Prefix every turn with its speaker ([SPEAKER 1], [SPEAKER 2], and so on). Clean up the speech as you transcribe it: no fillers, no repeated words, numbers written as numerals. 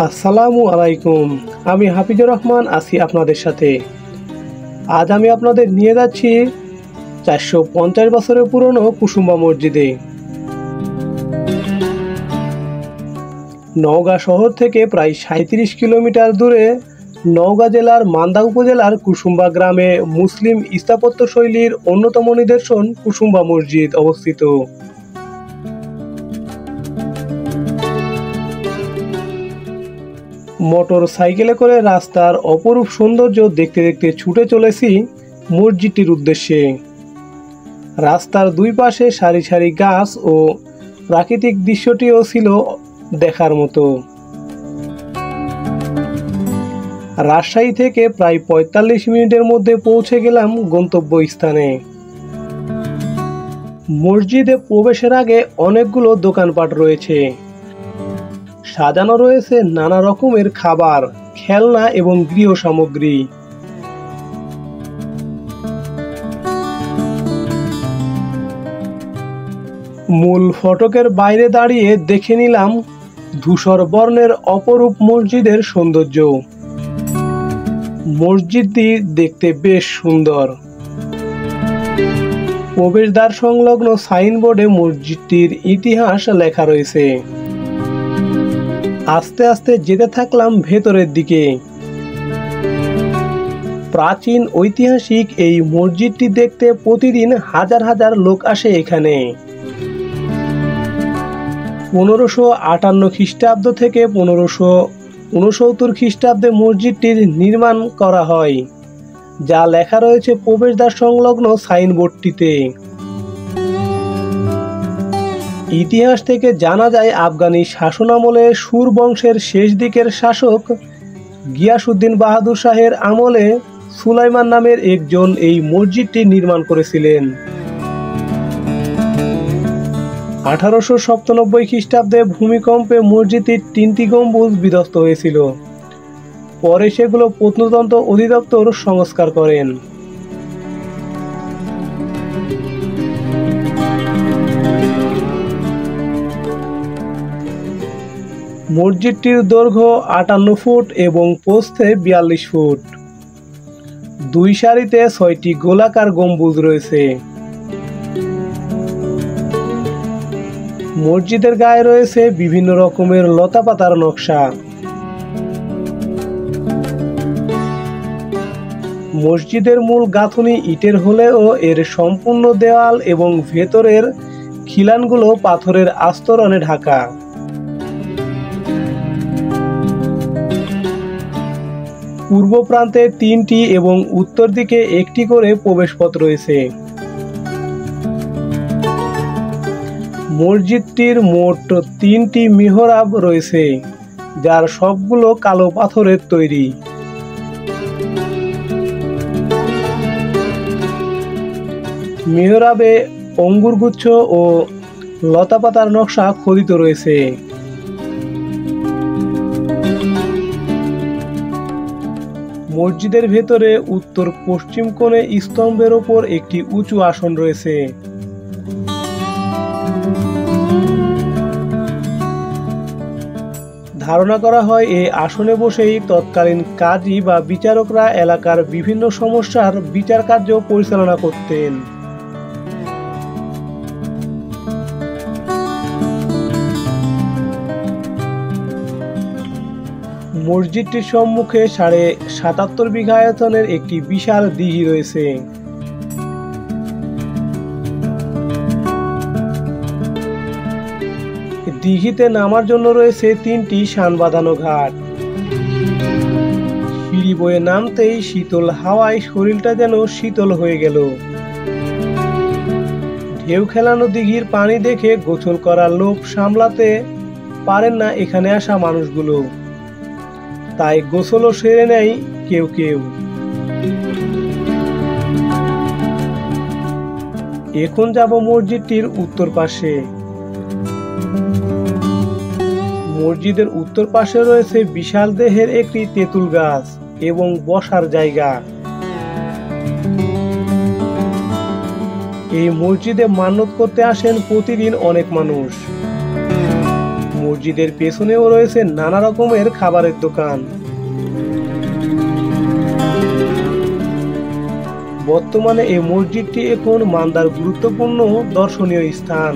[SPEAKER 1] আসসালামু আলাইকুম। আমি হাফিজুর রহমান আছি আপনাদের সাথে। আজ আমি আপনাদের নিয়ে যাচ্ছি 450 বছরের পুরনো কুসুম্বা মসজিদে। নওগাঁ শহর থেকে প্রায় 37 কিলোমিটার দূরে নওগাঁ জেলার মান্দা উপজেলার কুসুম্বা গ্রামে মুসলিম স্থাপত্যশৈলীর অন্যতম নিদর্শন কুসুম্বা মসজিদ অবস্থিত। মোটর সাইকেলে করে রাস্তার অপরূপ সৌন্দর্য দেখতে দেখতে ছুটে চলেছি মসজিদটির উদ্দেশ্যে। রাস্তার দুই পাশে সারি সারি গাছ ও প্রাকৃতিক দৃশ্যটিও ছিল দেখার মতো। রাজশাহী থেকে প্রায় 45 মিনিটের মধ্যে পৌঁছে গেলাম গন্তব্যস্থানে। মসজিদে প্রবেশের আগে অনেকগুলো দোকানপাট রয়েছে। সাজানো রয়েছে নানা রকমের খাবার, খেলনা এবং গৃহ সামগ্রী। মূল ফটকের বাইরে দাঁড়িয়ে দেখে নিলাম ধূসর বর্ণের অপরূপ মসজিদের সৌন্দর্য। মসজিদটি দেখতে বেশ সুন্দর। প্রবেশদ্বার সংলগ্ন সাইনবোর্ডে মসজিদটির ইতিহাস লেখা রয়েছে। আস্তে আস্তে যেতে থাকলাম ভেতরের দিকে। প্রাচীন ঐতিহাসিক এই মসজিদটি দেখতে প্রতিদিন হাজার হাজার লোক আসে এখানে। 1558 খ্রিস্টাব্দ থেকে 1569 খ্রিস্টাব্দে মসজিদটির নির্মাণ করা হয়, যা লেখা রয়েছে প্রবেশদ্বার সংলগ্ন সাইনবোর্ডটিতে। ইতিহাস থেকে জানা যায় আফগানি শাসনামলে সুর বংশের শেষ দিকের শাসক গিয়াসউদ্দিন বাহাদুর শাহের আমলে সুলাইমান নামের একজন এই মসজিদটি নির্মাণ করেছিলেন। 1897 খ্রিস্টাব্দে ভূমিকম্পে মসজিদটির 3টি গম্বুজ বিধ্বস্ত হয়েছিল। পরে সেগুলো প্রত্নতত্ত্ব অধিদপ্তর সংস্কার করেন। মসজিদটির দৈর্ঘ্য 58 ফুট এবং প্রস্থে 42 ফুট। দুই সারিতে 6টি গোলাকার গম্বুজ রয়েছে। মসজিদের গায়ে রয়েছে বিভিন্ন রকমের লতাপাতার নকশা। মসজিদের মূল গাঁথুনি ইটের হলেও এর সম্পূর্ণ দেওয়াল এবং ভেতরের খিলানগুলো পাথরের আস্তরণে ঢাকা। পূর্ব প্রান্তে 3টি এবং উত্তর দিকে 1টি করে প্রবেশপথ রয়েছে। মসজিদটির মোট 3টি মিহরাব রয়েছে, যার সবগুলো কালো পাথরের তৈরি। মিহরাবে অঙ্গুরগুচ্ছ ও লতাপাতার নকশা খোদিত রয়েছে। মসজিদের ভেতরে উত্তর পশ্চিম কোণে স্তম্ভের ওপর একটি উঁচু আসন রয়েছে। ধারণা করা হয় এই আসনে বসেই তৎকালীন কাজী বা বিচারকরা এলাকার বিভিন্ন সমস্যার বিচার কার্য পরিচালনা করতেন। মসজিদটির সম্মুখে 77.5 বিঘা আয়তনের একটি বিশাল দিঘি রয়েছে। দিঘিতে নামার জন্য রয়েছে 3টি শান বাঁধানো ঘাট। সিঁড়ি বয়ে নামতেই শীতল হাওয়ায় শরীরটা যেন শীতল হয়ে গেল। ঢেউ খেলানো দিঘির পানি দেখে গোসল করার লোভ সামলাতে পারেন না এখানে আসা মানুষগুলো, তাই গোসলও সেরে নেয় কেউ কেউ। এখন যাব মসজিদটির উত্তর পাশে। মসজিদের উত্তর পাশে রয়েছে বিশাল দেহের একটি তেঁতুল গাছ এবং বসার জায়গা। এই মসজিদে মান্নত করতে আসেন প্রতিদিন অনেক মানুষ। মসজিদের পেছনেও রয়েছে নানা রকমের খাবারের দোকান। বর্তমানে এই মসজিদটি এখন মান্দার গুরুত্বপূর্ণ দর্শনীয় স্থান।